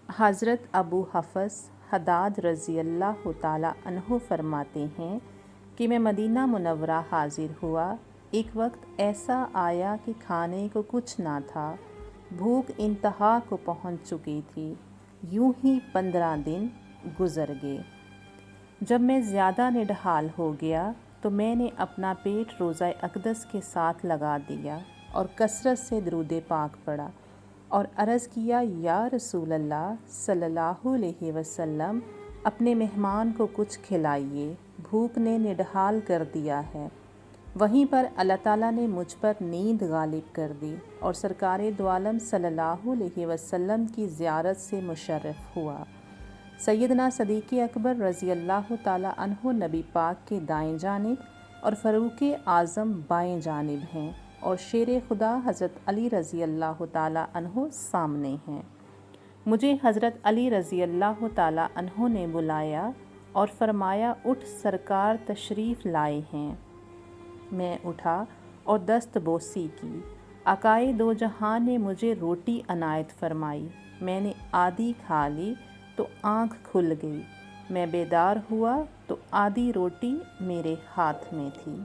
حضرت ابو حفص حداد رضی اللہ تعالیٰ عنہ فرماتے ہیں کہ میں مدینہ منورہ حاضر ہوا۔ ایک وقت ایسا آیا کہ کھانے کو کچھ نہ تھا، بھوک انتہا کو پہنچ چکی تھی۔ یوں ہی 15 دن گزر گئے۔ جب میں زیادہ نڈھال ہو گیا تو میں نے اپنا پیٹ روزہ اقدس کے ساتھ لگا دیا اور کثرت سے درود پاک پڑھا اور عرض کیا، یا رسول اللہ صلی اللہ علیہ وسلم، اپنے مہمان کو کچھ کھلائیے، بھوک نے نڈھال کر دیا ہے۔ وہیں پر اللہ تعالیٰ نے مجھ پر نیند غالب کر دی اور سرکار دو عالم صلی اللہ علیہ وسلم کی زیارت سے مشرف ہوا۔ سیدنا صدیق اکبر رضی اللہ تعالیٰ عنہ نبی پاک کے دائیں جانب اور فاروق اعظم بائیں جانب ہیں، اور شیر خدا حضرت علی رضی اللہ تعالیٰ عنہ سامنے ہیں۔ مجھے حضرت علی رضی اللہ تعالیٰ عنہ نے بلایا اور فرمایا، اٹھ، سرکار تشریف لائے ہیں۔ میں اٹھا اور دست بوسی کی۔ آقائے دو جہاں نے مجھے روٹی عنایت فرمائی۔ میں نے آدھی کھا لی تو آنکھ کھل گئی۔ میں بیدار ہوا تو آدھی روٹی میرے ہاتھ میں تھی۔